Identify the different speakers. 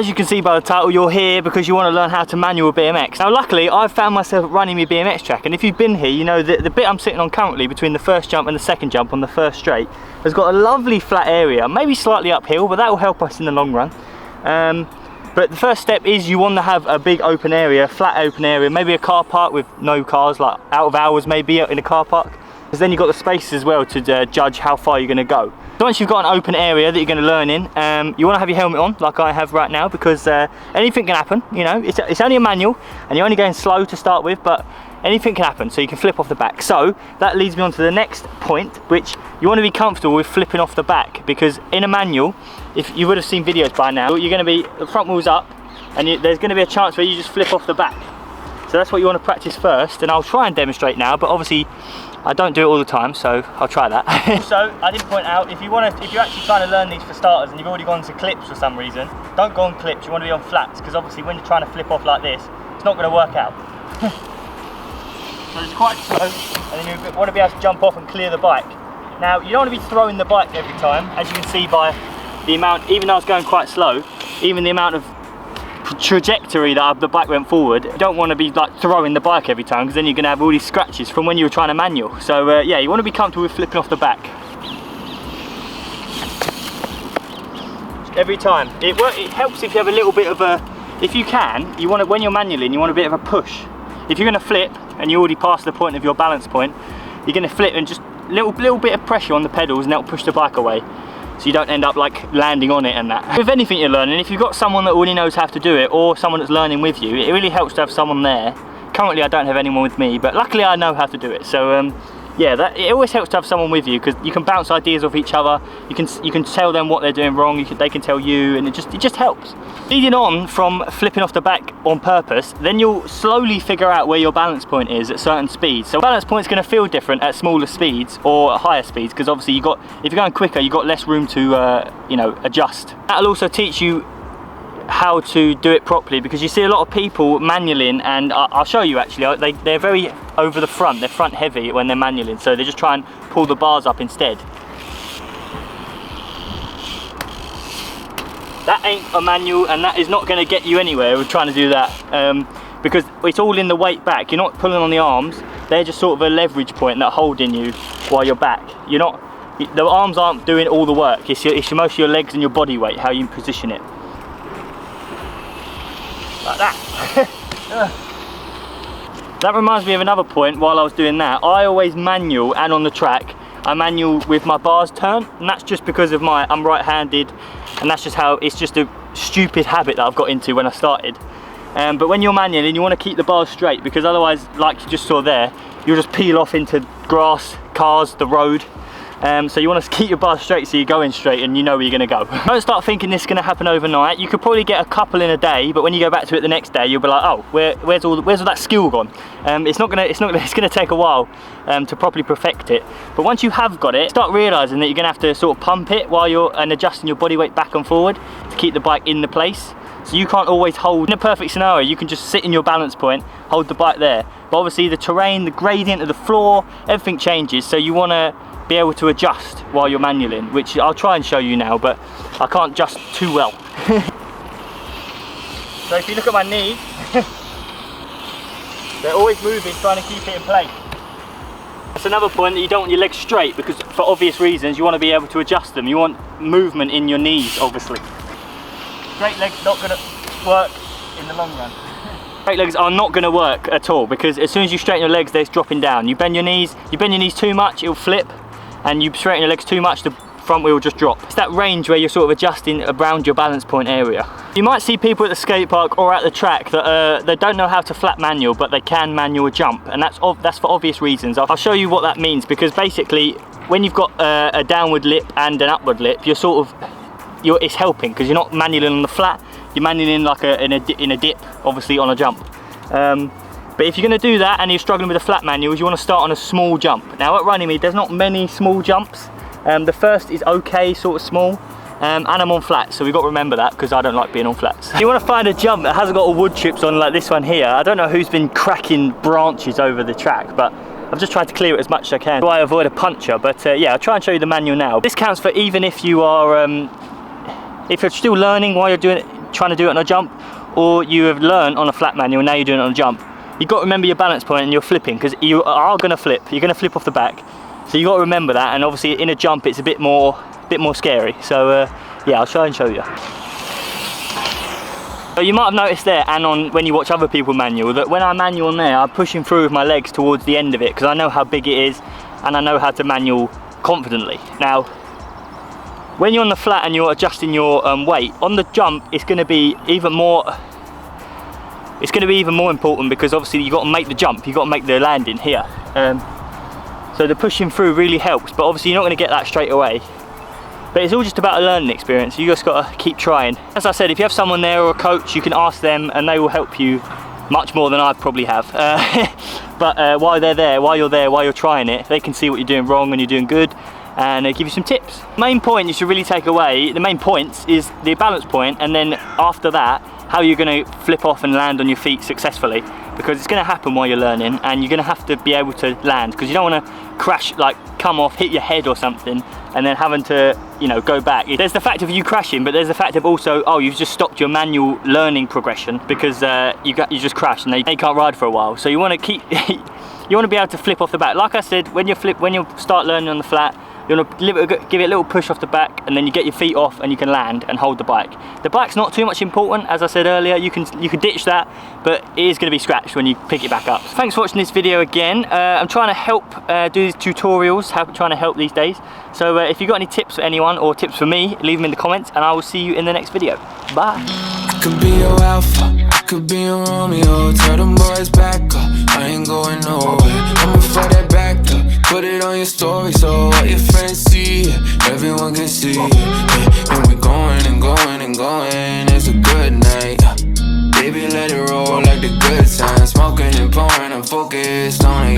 Speaker 1: as you can see by the title, you're here because you want to learn how to manual a BMX. Now luckily, I've found myself running my BMX track, and if you've been here, you know that the bit I'm sitting on currently between the first jump and the second jump on the first straight has got a lovely flat area, maybe slightly uphill, but that will help us in the long run. But the first step is you want to have a big open area, flat open area, maybe a car park with no cars, like out of hours maybe in a car park, because then you've got the space as well to judge how far you're going to go. So once you've got an open area that you're going to learn in, you want to have your helmet on like I have right now, because anything can happen. You know, it's only a manual and you're only going slow to start with, but anything can happen, so you can flip off the back. So that leads me on to the next point, which you want to be comfortable with flipping off the back, because in a manual, if you would have seen videos by now, you're going to be, the front wheel's up and there's going to be a chance where you just flip off the back. So that's what you want to practice first, and I'll try and demonstrate now, but obviously I don't do it all the time, so I'll try that. Also, I did point out, if you're actually trying to learn these for starters and you've already gone to clips for some reason, don't go on clips, you want to be on flats, because obviously when you're trying to flip off like this, it's not going to work out. So it's quite slow, and then you want to be able to jump off and clear the bike. Now, you don't want to be throwing the bike every time, as you can see by the amount, even though I was going quite slow, even the amount of trajectory that the bike went forward, you don't want to be like throwing the bike every time, because then you're going to have all these scratches from when you were trying to manual. So yeah, you want to be comfortable with flipping off the back every time. It helps if you have a little bit of a, if you can, you want to, when you're manualing, you want a bit of a push. If you're going to flip and you already passed the point of your balance point, you're going to flip and just little bit of pressure on the pedals, and that'll push the bike away, so you don't end up like landing on it and that. With anything you're learning, if you've got someone that already knows how to do it, or someone that's learning with you, it really helps to have someone there. Currently I don't have anyone with me, but luckily I know how to do it. So yeah, it always helps to have someone with you, because you can bounce ideas off each other. You can tell them what they're doing wrong. They can tell you, and it just helps. Leading on from flipping off the back on purpose, then you'll slowly figure out where your balance point is at certain speeds. So balance point's going to feel different at smaller speeds or at higher speeds, because obviously if you're going quicker, you've got less room to you know, adjust. That'll also teach you how to do it properly, because you see a lot of people manualing, and I'll show you actually, they're very over the front, they're front heavy when they're manualing, so they just try and pull the bars up instead. That ain't a manual, and that is not going to get you anywhere with trying to do that, because it's all in the weight back. You're not pulling on the arms, they're just sort of a leverage point that holding you while you're back. The arms aren't doing all the work, it's most of your legs and your body weight, how you position it. Like that. That reminds me of another point. While I was doing that, I always manual, and on the track I manual with my bars turned, and that's just because of I'm right-handed, and that's just how, it's just a stupid habit that I've got into when I started. But when you're manualing, you want to keep the bars straight, because otherwise, like you just saw there, you'll just peel off into grass, cars, the road. So you want to keep your bars straight, so you're going straight and you know where you're going to go. Don't start thinking this is going to happen overnight. You could probably get a couple in a day, but when you go back to it the next day, you'll be like, oh, where's all that skill gone? It's going to take a while to properly perfect it. But once you have got it, start realizing that you're going to have to sort of pump it and adjusting your body weight back and forward to keep the bike in the place. So you can't always hold, in a perfect scenario, you can just sit in your balance point, hold the bike there. But obviously the terrain, the gradient of the floor, everything changes, so you want to be able to adjust while you're manualing, which I'll try and show you now, but I can't adjust too well. So if you look at my knees, they're always moving, trying to keep it in place. That's another point, that you don't want your legs straight, because for obvious reasons you want to be able to adjust them. You want movement in your knees, obviously. Straight legs not going to work in the long run. Straight legs are not going to work at all, because as soon as you straighten your legs, they're dropping down. You bend your knees too much, it'll flip, and you straighten your legs too much, the front wheel will just drop. It's that range where you're sort of adjusting around your balance point area. You might see people at the skate park or at the track that they don't know how to flat manual, but they can manual a jump, and that's for obvious reasons. I'll show you what that means, because basically when you've got a downward lip and an upward lip, you're sort of, it's helping, because you're not manualing on the flat, you're manualing like in a dip, obviously on a jump. But if you're going to do that and you're struggling with the flat manuals, you want to start on a small jump. Now at Runnymede, there's not many small jumps. The first is okay, sort of small, and I'm on flats, so we've got to remember that, because I don't like being on flats. You want to find a jump that hasn't got all wood chips on, like this one here. I don't know who's been cracking branches over the track, but I've just tried to clear it as much as I can, so I avoid a puncture. But yeah, I'll try and show you the manual now. This counts for even if you are, if you're still learning while you're doing it, trying to do it on a jump, or you have learned on a flat manual and now you're doing it on a jump, you've got to remember your balance point and you're flipping, because you are going to flip. You're going to flip off the back, so you've got to remember that. And obviously in a jump it's a bit more scary. So yeah, I'll try and show you. So you might have noticed there, and on when you watch other people manual, that when I manual on there, I'm pushing through with my legs towards the end of it, because I know how big it is and I know how to manual confidently. Now, when you're on the flat and you're adjusting your weight, on the jump it's going to be even more important, because obviously you've got to make the jump, you've got to make the landing here. So the pushing through really helps, but obviously you're not going to get that straight away. But it's all just about a learning experience. You just got to keep trying. As I said, if you have someone there or a coach, you can ask them and they will help you much more than I probably have. But while you're trying it, they can see what you're doing wrong and you're doing good, and they give you some tips. Main point you should really take away, the main points, is the balance point, and then after that, how you're going to flip off and land on your feet successfully, because it's going to happen while you're learning, and you're going to have to be able to land, because you don't want to crash, like come off, hit your head or something, and then having to, you know, go back. There's the fact of you crashing, but there's the fact of also, oh, you've just stopped your manual learning progression because you just crashed and you can't ride for a while. So you want to keep, you want to be able to flip off the back. Like I said, when you start learning on the flat, you want to give it a little push off the back, and then you get your feet off and you can land and hold the bike. The bike's not too much important, as I said earlier. You can ditch that, but it is going to be scratched when you pick it back up. So thanks for watching this video again. I'm trying to help do these tutorials, trying to help these days. So if you've got any tips for anyone or tips for me, leave them in the comments, and I will see you in the next video. Bye.
Speaker 2: I could be your alpha, I could be your Romeo. Tell them boys back up, I ain't going nowhere. Coming for that back up, put it on your story so all your friends see it, everyone can see it. Yeah, and we're going and going and going, it's a good night. Baby, let it roll like the good times, smoking and pouring, I'm focused on it.